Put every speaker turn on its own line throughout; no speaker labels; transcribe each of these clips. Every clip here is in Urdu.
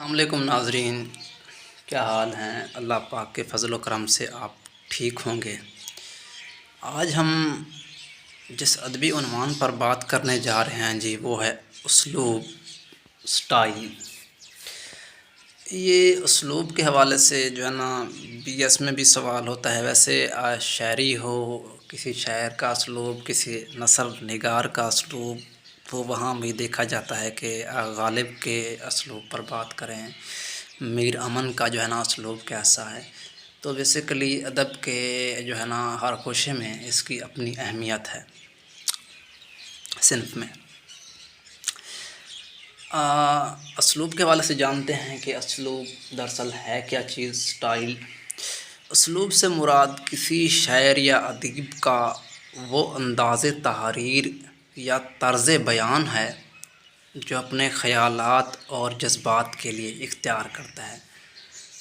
السلام علیکم ناظرین، کیا حال ہیں؟ اللہ پاک کے فضل و کرم سے آپ ٹھیک ہوں گے۔ آج ہم جس ادبی عنوان پر بات کرنے جا رہے ہیں جی وہ ہے اسلوب، سٹائل۔ یہ اسلوب کے حوالے سے جو ہے نا بی ایس میں بھی سوال ہوتا ہے۔ ویسے شاعری ہو، کسی شاعر کا اسلوب، کسی نثر نگار کا اسلوب، تو وہاں بھی دیکھا جاتا ہے کہ غالب کے اسلوب پر بات کریں، میر امن کا جو ہے نا اسلوب کیسا ہے۔ تو بیسیکلی ادب کے جو ہے نا ہر گوشے میں اس کی اپنی اہمیت ہے صنف میں۔ اسلوب کے حوالے سے جانتے ہیں کہ اسلوب دراصل ہے کیا چیز۔ سٹائل، اسلوب سے مراد کسی شاعر یا ادیب کا وہ انداز تحریر یا طرز بیان ہے جو اپنے خیالات اور جذبات کے لیے اختیار کرتا ہے۔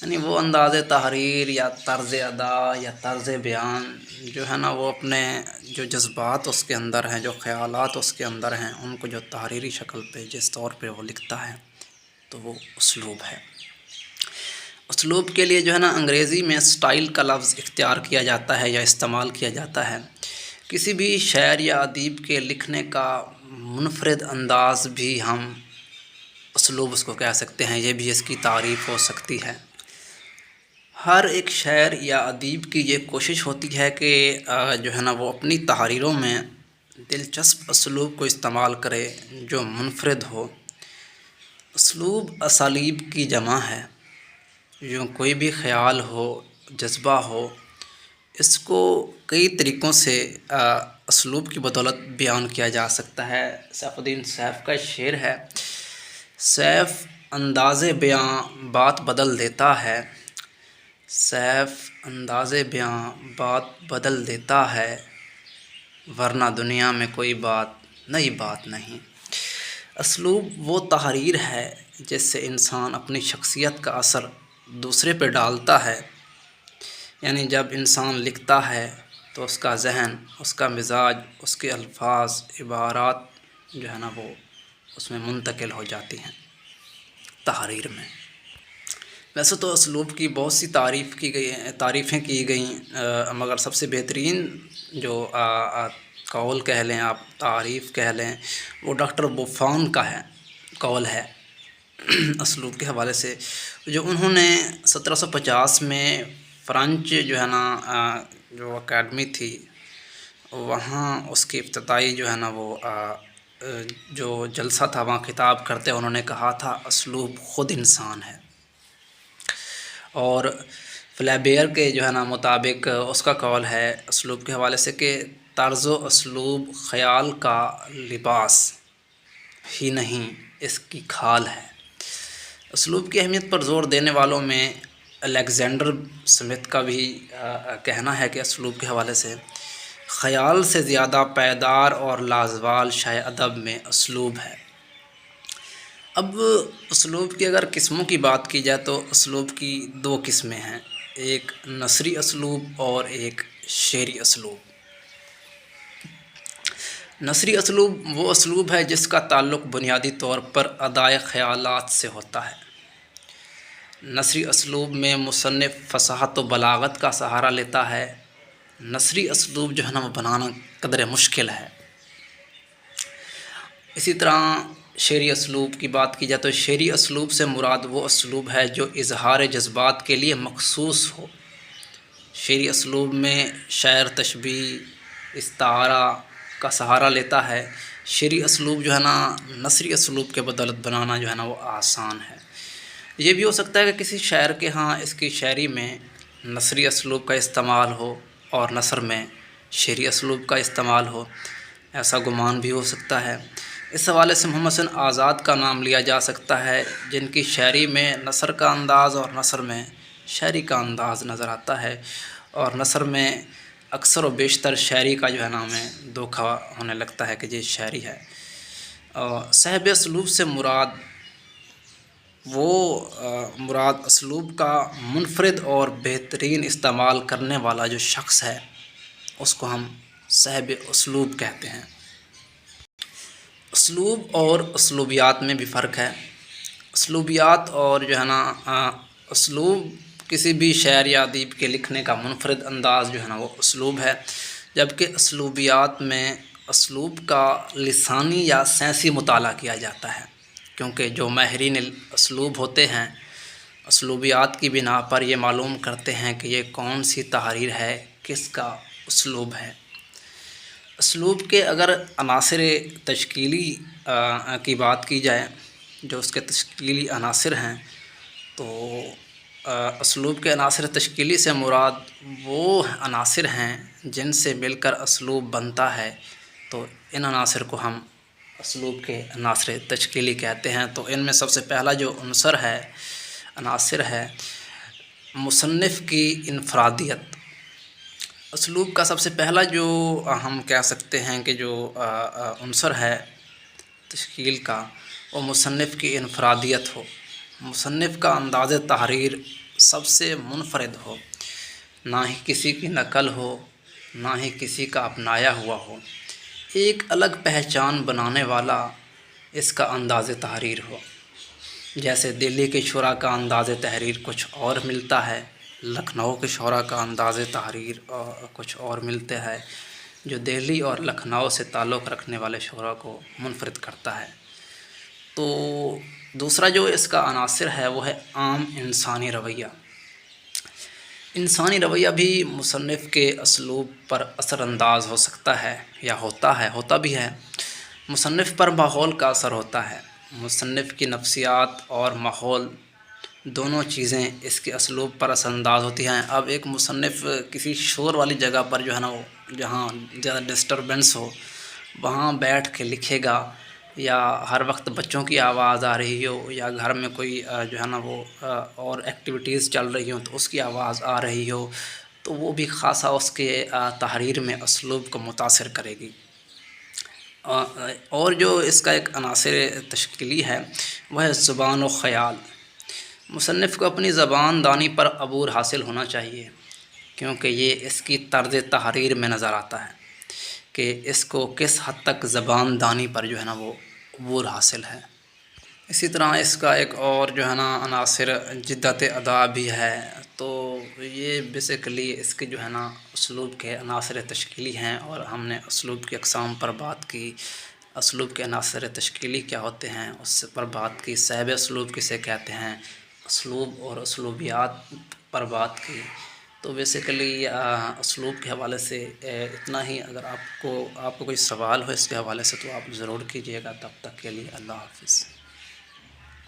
یعنی وہ انداز تحریر یا طرز ادا یا طرز بیان جو ہے نا وہ اپنے جو جذبات اس کے اندر ہیں، جو خیالات اس کے اندر ہیں، ان کو جو تحریری شکل پہ جس طور پہ وہ لکھتا ہے تو وہ اسلوب ہے۔ اسلوب کے لیے جو ہے نا انگریزی میں سٹائل کا لفظ اختیار کیا جاتا ہے یا استعمال کیا جاتا ہے۔ کسی بھی شاعر یا ادیب کے لکھنے کا منفرد انداز بھی ہم اسلوب اس کو کہہ سکتے ہیں، یہ بھی اس کی تعریف ہو سکتی ہے۔ ہر ایک شاعر یا ادیب کی یہ کوشش ہوتی ہے کہ جو ہے نا وہ اپنی تحریروں میں دلچسپ اسلوب کو استعمال کرے جو منفرد ہو۔ اسلوب اسالیب کی جمع ہے۔ جو کوئی بھی خیال ہو، جذبہ ہو، اس کو کئی طریقوں سے اسلوب کی بدولت بیان کیا جا سکتا ہے۔ سیف الدین سیف کا شعر ہے، سیف انداز بیاں بات بدل دیتا ہے، سیف انداز بیاں بات بدل دیتا ہے، ورنہ دنیا میں کوئی نئی بات نہیں۔ اسلوب وہ تحریر ہے جس سے انسان اپنی شخصیت کا اثر دوسرے پہ ڈالتا ہے۔ یعنی جب انسان لکھتا ہے تو اس کا ذہن، اس کا مزاج، اس کے الفاظ، عبارات جو ہے نا وہ اس میں منتقل ہو جاتی ہیں تحریر میں۔ ویسے تو اسلوب کی بہت سی تعریفیں کی گئیں، مگر سب سے بہترین جو قول کہہ لیں آپ، تعریف کہہ لیں، وہ ڈاکٹر بوفون کا قول ہے اسلوب کے حوالے سے، جو انہوں نے 1750 میں فرانچ جو ہے نا جو اکیڈمی تھی وہاں اس کی افتتاحی جو ہے نا وہ جو جلسہ تھا وہاں خطاب کرتے انہوں نے کہا تھا اسلوب خود انسان ہے۔ اور فلیبیر کے جو ہے نا مطابق اس کا قول ہے اسلوب کے حوالے سے کہ طرز و اسلوب خیال کا لباس ہی نہیں، اس کی کھال ہے۔ اسلوب کی اہمیت پر زور دینے والوں میں الیگزینڈر سمتھ کا بھی کہنا ہے کہ اسلوب کے حوالے سے خیال سے زیادہ پائیدار اور لازوال شائع ادب میں اسلوب ہے۔ اب اسلوب کی اگر قسموں کی بات کی جائے تو اسلوب کی دو قسمیں ہیں، ایک نثری اسلوب اور ایک شعری اسلوب۔ نثری اسلوب وہ اسلوب ہے جس کا تعلق بنیادی طور پر ادائے خیالات سے ہوتا ہے۔ نثری اسلوب میں مصنف فصاحت و بلاغت کا سہارا لیتا ہے۔ نثری اسلوب جو ہے نا وہ بنانا قدر مشکل ہے۔ اسی طرح شعری اسلوب کی بات کی جائے تو شعری اسلوب سے مراد وہ اسلوب ہے جو اظہار جذبات کے لیے مخصوص ہو۔ شعری اسلوب میں شاعر تشبیہ، استعارہ کا سہارا لیتا ہے۔ شعری اسلوب جو ہے نا نثری اسلوب کے بدولت بنانا جو ہے نا وہ آسان ہے۔ یہ بھی ہو سکتا ہے کہ کسی شاعر کے ہاں اس کی شاعری میں نثری اسلوب کا استعمال ہو اور نثر میں شعری اسلوب کا استعمال ہو، ایسا گمان بھی ہو سکتا ہے۔ اس حوالے سے محمد حسین آزاد کا نام لیا جا سکتا ہے جن کی شاعری میں نثر کا انداز اور نثر میں شاعری کا انداز نظر آتا ہے، اور نثر میں اکثر و بیشتر شاعری کا جو ہے نا ہمیں دھوکہ ہونے لگتا ہے کہ یہ شاعری ہے۔ صاحب اسلوب سے مراد اسلوب کا منفرد اور بہترین استعمال کرنے والا جو شخص ہے اس کو ہم صاحب اسلوب کہتے ہیں۔ اسلوب اور اسلوبیات میں بھی فرق ہے۔ اسلوبیات اور جو ہے نا اسلوب کسی بھی شاعر یا ادیب کے لکھنے کا منفرد انداز جو ہے نا وہ اسلوب ہے، جبکہ اسلوبیات میں اسلوب کا لسانی یا سینسی مطالعہ کیا جاتا ہے، کیونکہ جو ماہرین اسلوب ہوتے ہیں اسلوبیات کی بنا پر یہ معلوم کرتے ہیں کہ یہ کون سی تحریر ہے، کس کا اسلوب ہے۔ اسلوب کے اگر عناصر تشکیلی کی بات کی جائے، جو اس کے تشکیلی عناصر ہیں، تو اسلوب کے عناصر تشکیلی سے مراد وہ عناصر ہیں جن سے مل کر اسلوب بنتا ہے، تو ان عناصر کو ہم اسلوب کے عناصر تشکیلی کہتے ہیں۔ تو ان میں سب سے پہلا جو عناصر ہے مصنف کی انفرادیت۔ اسلوب کا سب سے پہلا جو ہم کہہ سکتے ہیں کہ جو عنصر ہے تشکیل کا، وہ مصنف کی انفرادیت ہو، مصنف کا انداز تحریر سب سے منفرد ہو، نہ ہی کسی کی نقل ہو، نہ ہی کسی کا اپنایا ہوا ہو، ایک الگ پہچان بنانے والا اس کا انداز تحریر ہو۔ جیسے دلی کے شعراء کا انداز تحریر کچھ اور ملتا ہے، لکھنؤ کے شعراء کا انداز تحریر کچھ اور ملتا ہے، جو دہلی اور لکھنؤ سے تعلق رکھنے والے شعراء کو منفرد کرتا ہے۔ تو دوسرا جو اس کا عناصر ہے وہ ہے عام انسانی رویہ۔ انسانی رویہ بھی مصنف کے اسلوب پر اثر انداز ہو سکتا ہے یا ہوتا بھی ہے۔ مصنف پر ماحول کا اثر ہوتا ہے، مصنف کی نفسیات اور ماحول دونوں چیزیں اس کے اسلوب پر اثر انداز ہوتی ہیں۔ اب ایک مصنف کسی شور والی جگہ پر جو ہے نا وہ جہاں زیادہ ڈسٹربنس ہو وہاں بیٹھ کے لکھے گا، یا ہر وقت بچوں کی آواز آ رہی ہو، یا گھر میں کوئی جو ہے نا وہ اور ایکٹیویٹیز چل رہی ہوں تو اس کی آواز آ رہی ہو، تو وہ بھی خاصا اس کے تحریر میں اسلوب کو متاثر کرے گی۔ اور جو اس کا ایک عناصر تشکیلی ہے وہ ہے زبان و خیال۔ مصنف کو اپنی زبان دانی پر عبور حاصل ہونا چاہیے، کیونکہ یہ اس کی طرز تحریر میں نظر آتا ہے کہ اس کو کس حد تک زبان دانی پر جو ہے نا وہ عبور حاصل ہے۔ اسی طرح اس کا ایک اور جو ہے نا عناصر جدت ادا بھی ہے۔ تو یہ بیسیکلی اس کے جو ہے نا اسلوب کے عناصر تشکیلی ہیں، اور ہم نے اسلوب کی اقسام پر بات کی، اسلوب کے عناصر تشکیلی کیا ہوتے ہیں اس پر بات کی، صاحب اسلوب کسے کہتے ہیں، اسلوب اور اسلوبیات پر بات کی۔ تو بیسیکلی اسلوب کے حوالے سے اتنا ہی۔ اگر آپ کو کوئی سوال ہو اس کے حوالے سے تو آپ ضرور کیجیے گا۔ تب تک کے لیے اللہ حافظ۔